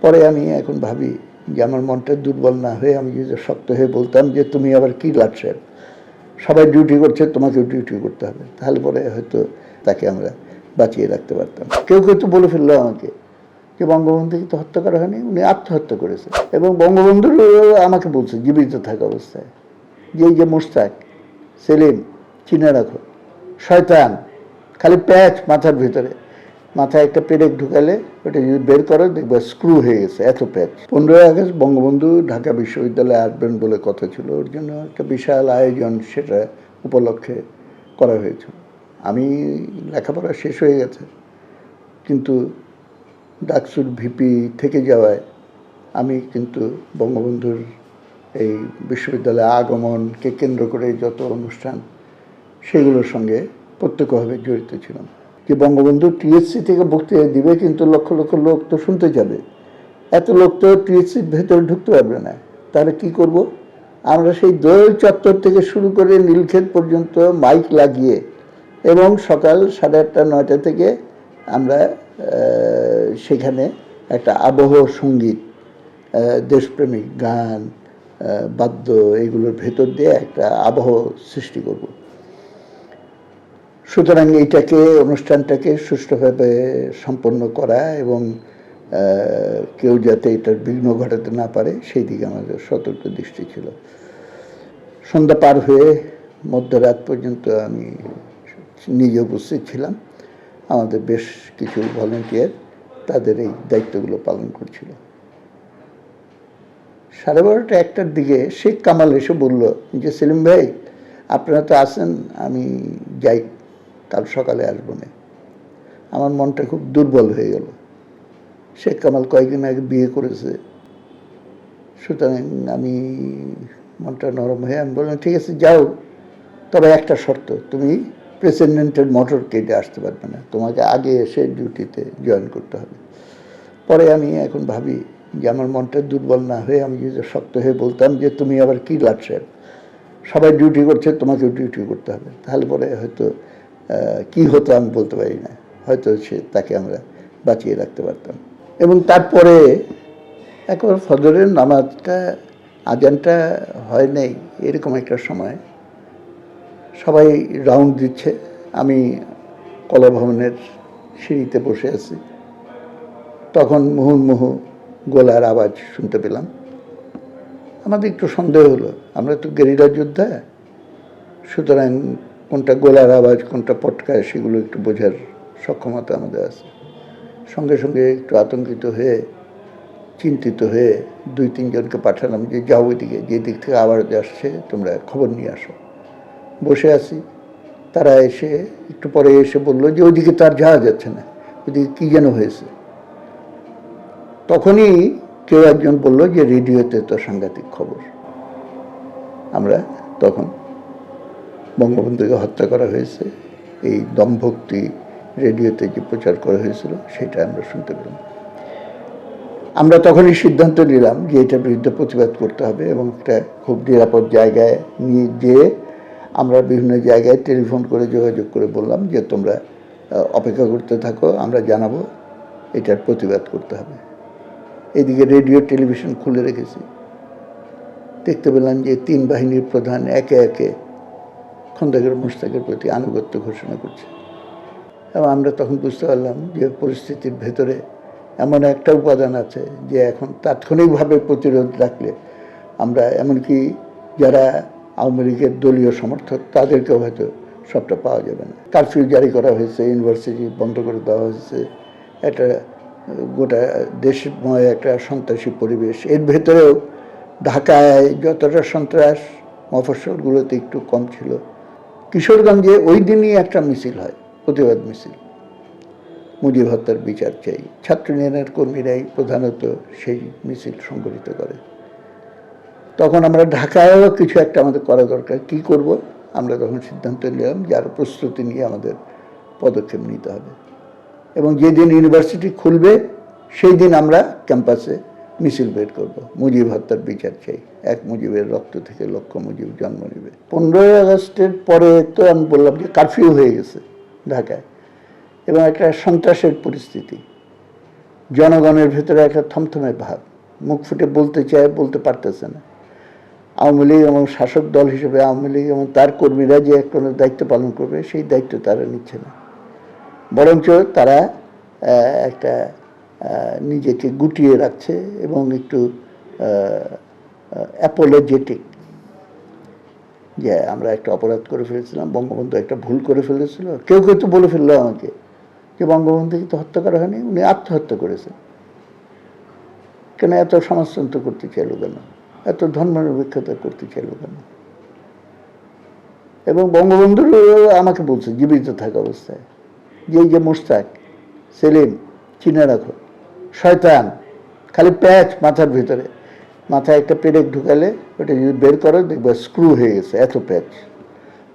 পরে আমি এখন ভাবি যে আমার মনটা দুর্বল না হয়ে আমি যদি শক্ত হয়ে বলতাম যে তুমি আবার কি লাট সাহেব, সবাই ডিউটি করছে, তোমাকেও ডিউটি করতে হবে, তাহলে পরে হয়তো তাকে আমরা বাঁচিয়ে রাখতে পারতাম। কেউ কেউ তো বলে ফেললো আমাকে যে বঙ্গবন্ধুকে তো হত্যা করা হয়নি, উনি আত্মহত্যা করেছে। এবং বঙ্গবন্ধুর আমাকে বলছে জীবিত থাকা অবস্থায় যে এই যে মোশতাক, সেলিম, চিনে রাখো, শয়তান, খালি প্যাচ মাথার ভিতরে, মাথায় একটা পেরেক ঢুকালে ওটা যদি বের করো দেখবে স্ক্রু হয়ে গেছে, এত প্যাচ। 15ই আগস্ট বঙ্গবন্ধু ঢাকা বিশ্ববিদ্যালয়ে আসবেন বলে কথা ছিল, ওর জন্য একটা বিশাল আয়োজন সেটা উপলক্ষে করা হয়েছিল। আমি লেখাপড়া শেষ হয়ে গেছে, কিন্তু ডাকসুর ভিপি থেকে যাওয়ায় আমি কিন্তু বঙ্গবন্ধুর এই বিশ্ববিদ্যালয়ে আগমনকে কেন্দ্র করে যত অনুষ্ঠান সেগুলোর সঙ্গে প্রত্যক্ষভাবে জড়িত ছিলাম। যে বঙ্গবন্ধু টিএসসি থেকে বক্তৃতা দিবে, কিন্তু লক্ষ লক্ষ লোক তো শুনতে যাবে, এত লোক তো টিএসসির ভেতরে ঢুকতে পারবে না, তাহলে কি করব? আমরা সেই দোল চত্বর থেকে শুরু করে নীলক্ষেত পর্যন্ত মাইক লাগিয়ে এবং সকাল 8:30 9টা থেকে আমরা সেখানে একটা আবহ সঙ্গীত, দেশপ্রেমিক গান, বাদ্য, এগুলোর ভেতর দিয়ে একটা আবহ সৃষ্টি করব। সুতরাং এইটাকে, অনুষ্ঠানটাকে সুষ্ঠুভাবে সম্পন্ন করা এবং কেউ যাতে এটার বিঘ্ন ঘটাতে না পারে সেই দিকে আমাদের সতর্ক দৃষ্টি ছিল। সন্ধ্যা পার হয়ে মধ্যরাত পর্যন্ত আমি নিজে উপস্থিত ছিলাম, আমাদের বেশ কিছু ভলেন্টিয়ার তাদের এই দায়িত্বগুলো পালন করছিল। 12:30 1টার দিকে শেখ কামাল এসে বলল যে সেলিম ভাই, আপনারা তো আছেন, আমি যাই, কাল সকালে আসবো না। আমার মনটা খুব দুর্বল হয়ে গেল। শেখ কামাল কয়েকদিন আগে বিয়ে করেছে, সুতরাং আমি মনটা নরম হয়ে আমি বললাম ঠিক আছে যাও, তবে একটা শর্ত, তুমি প্রেসিডেন্টের মোটর কেটে আসতে পারবে না, তোমাকে আগে এসে ডিউটিতে জয়েন করতে হবে। পরে আমি এখন ভাবি যে আমার মনটা দুর্বল না হয়ে আমি যদি শক্ত হয়ে বলতাম যে তুমি আবার কি লাট সাহেব, সবাই ডিউটি করছে, তোমাকেও ডিউটি করতে হবে, তাহলে পরে হয়তো কি হতো আমি বলতে পারি না, হয়তো তাকে আমরা বাঁচিয়ে রাখতে পারতাম। এবং তারপরে একবার ফজরের নামাজটা, আজানটা হয় নাই, এরকম একটা সময় সবাই রাউন্ড দিচ্ছে, আমি কলা ভবনের সিঁড়িতে বসে আছি, তখন মুহুর্মুহু গোলার আওয়াজ শুনতে পেলাম। আমাদের একটু সন্দেহ হলো, আমরা তো গেরিলা যোদ্ধা, সুতরাং কোনটা গোলার আওয়াজ কোনটা পটকা সেগুলো একটু বোঝার সক্ষমতা আমাদের আছে। সঙ্গে সঙ্গে একটু আতঙ্কিত হয়ে, চিন্তিত হয়ে 2-3 জনকে পাঠালাম যে যাও ওইদিকে, যে দিক থেকে আওয়াজ আসছে তোমরা খবর নিয়ে আসো। বসে আছি, তারা এসে একটু পরে এসে বললো যে ওইদিকে তার যাওয়া যাচ্ছে না, ওইদিকে কী যেন হয়েছে। তখনই কেউ একজন বললো যে রেডিওতে তো সাংঘাতিক খবর। আমরা তখন বঙ্গবন্ধুকে হত্যা করা হয়েছে, এই দমভক্তি রেডিওতে যে প্রচার করা হয়েছিল সেটা আমরা শুনতে পেলাম। আমরা তখনই সিদ্ধান্ত নিলাম যে এটার বিরুদ্ধে প্রতিবাদ করতে হবে এবং একটা খুব নিরাপদ জায়গায় নিয়ে যেয়ে আমরা বিভিন্ন জায়গায় টেলিফোন করে যোগাযোগ করে বললাম যে তোমরা অপেক্ষা করতে থাকো, আমরা জানাবো, এটার প্রতিবাদ করতে হবে। এদিকে রেডিও টেলিভিশন খুলে রেখেছি, দেখতে পেলাম যে 3 বাহিনীর প্রধান একে একে খন্দকার মোশতাকের প্রতি আনুগত্য ঘোষণা করছে। এবং আমরা তখন বুঝতে পারলাম যে পরিস্থিতির ভেতরে এমন একটা উপাদান আছে যে এখন তাৎক্ষণিকভাবে প্রতিরোধ রাখলে আমরা, এমনকি যারা আওয়ামী লীগের দলীয় সমর্থক তাদেরকেও হয়তো সবটা পাওয়া যাবে না। কারফিউ জারি করা হয়েছে, ইউনিভার্সিটি বন্ধ করে দেওয়া হয়েছে, একটা গোটা দেশময় একটা সন্ত্রাসী পরিবেশ। এর ভেতরেও ঢাকায় যতটা সন্ত্রাস মফস্বলগুলোতে একটু কম ছিল। কিশোরগঞ্জে ওই দিনই একটা মিছিল হয়, প্রতিবাদ মিছিল, মুজিব হত্যার বিচার চাই। ছাত্র ইউনিয়নের কর্মীরাই প্রধানত সেই মিছিল সংগঠিত করে। তখন আমরা ঢাকায়ও কিছু একটা আমাদের করা দরকার, কি করব? আমরা তখন সিদ্ধান্ত নিলাম যে আরও প্রস্তুতি নিয়ে আমাদের পদক্ষেপ নিতে হবে এবং যেদিন ইউনিভার্সিটি খুলবে সেই দিন আমরা ক্যাম্পাসে মিছিল বের করব, মুজিব হত্যার বিচার চাই, এক মুজিবের রক্ত থেকে লক্ষ মুজিব জন্ম নেবে। 15ই আগস্টের পরে তো আমি বললাম যে কারফিউ হয়ে গেছে ঢাকায় এবং একটা সন্ত্রাসের পরিস্থিতি, জনগণের ভেতরে একটা থমথমে ভাব, মুখ ফুটে বলতে চায়, বলতে পারতেছে না। আওয়ামী লীগ এবং শাসক দল হিসেবে আওয়ামী লীগ এবং তার কর্মীরা যে কোনো দায়িত্ব পালন করবে সেই দায়িত্ব তারা নিচ্ছে না, বরঞ্চ তারা একটা নিজেকে গুটিয়ে রাখছে এবং একটু অ্যাপোলজেটিক, যে আমরা একটা অপরাধ করে ফেলেছিলাম, বঙ্গবন্ধু একটা ভুল করে ফেলেছিল। কেউ কেউ তো বলে ফেললো আমাকে যে বঙ্গবন্ধুকে তো হত্যা করা হয়নি, উনি আত্মহত্যা করেছেন। কেন এত সমাজতন্ত্র করতে চাইল কেন, এত ধর্মনিরপেক্ষতা করতে চাইল কেন? এবং বঙ্গবন্ধুর আমাকে বলছে জীবিত থাকা অবস্থায় যে এই যে মোশতাক সেলিম চিনে রাখো, শয়তান, খালি প্যাচ মাথার ভিতরে, মাথায় একটা পেরেক ঢুকালে ওটা যদি বের করো দেখবে স্ক্রু হয়ে গেছে, এত প্যাচ।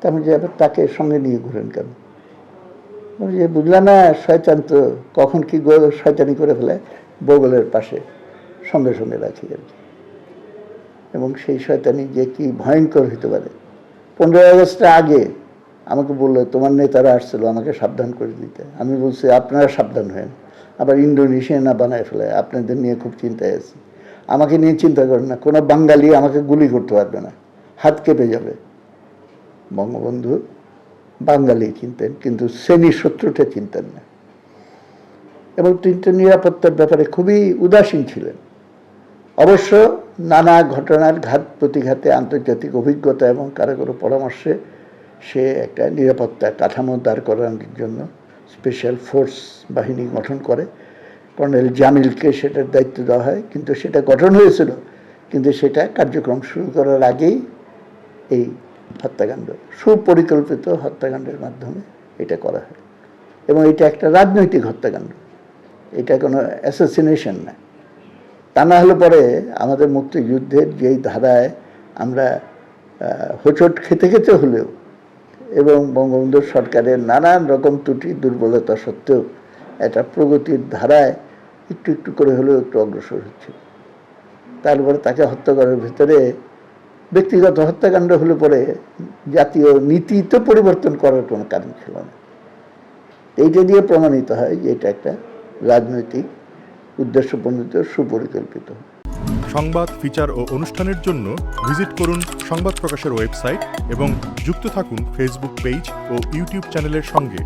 তারপরে যে আবার তাকে সঙ্গে নিয়ে ঘুরেন কেন? যে বুঝলাম না, শয়তান তো কখন কি শয়তানি করে ফেলে বগলের পাশে সঙ্গে সঙ্গে রাখি আর কি। এবং সেই শয়তানি যে কি ভয়ঙ্কর হতে পারে। 15 আগস্টের আগে আমাকে বললো তোমার নেতারা আসছিল আমাকে সাবধান করে দিতে, আমি বলছি আপনারা সাবধান হয়েন, আবার ইন্দোনেশিয়া না বানায় ফেলে, আপনাদের নিয়ে খুব চিন্তায় আছি। আমাকে নিয়ে চিন্তা করেন না, কোনো বাঙালি আমাকে গুলি করতে পারবে না, হাত কেঁপে যাবে। বঙ্গবন্ধু বাঙালি চিনতেন কিন্তু শ্রেণী শত্রুটা চিনতেন না, এবং তিনি নিরাপত্তার ব্যাপারে খুবই উদাসীন ছিলেন। অবশ্য নানা ঘটনার ঘাত প্রতিঘাতে আন্তর্জাতিক অভিজ্ঞতা এবং কারো পরামর্শে সে একটা নিরাপত্তা কাঠামো দাঁড় করানোর জন্য স্পেশাল ফোর্স বাহিনী গঠন করে। কর্নেল জামিলকে সেটার দায়িত্ব দেওয়া হয়, কিন্তু সেটা গঠন হয়েছিল, কিন্তু সেটা কার্যক্রম শুরু করার আগেই এই হত্যাকাণ্ড, সুপরিকল্পিত হত্যাকাণ্ডের মাধ্যমে এটা করা হয়। এবং এটা একটা রাজনৈতিক হত্যাকাণ্ড, এটা কোনো অ্যাসাসিনেশন না। তা না হলে পরে আমাদের মুক্তিযুদ্ধের যেই ধারায় আমরা হোঁচট খেতে খেতে হলেও এবং বঙ্গবন্ধু সরকারের নানান রকম ত্রুটি দুর্বলতা সত্ত্বেও একটা প্রগতির ধারায় একটু একটু করে হলেও একটু অগ্রসর হচ্ছে। তারপরে তাকে হত্যা করার ভিতরে ব্যক্তিগত হত্যাকাণ্ড হলে পরে জাতীয় নীতি তো পরিবর্তন করার কোনো কারণ ছিল না। এইটা দিয়ে প্রমাণিত হয় যে এটা একটা রাজনৈতিক উদ্দেশ্যপ্রণোদিত সুপরিকল্পিত। সংবাদ, ফিচার ও অনুষ্ঠানের জন্য ভিজিট করুন সংবাদ প্রকাশের ওয়েবসাইট এবং যুক্ত থাকুন ফেসবুক পেজ ও ইউটিউব চ্যানেলের সঙ্গে।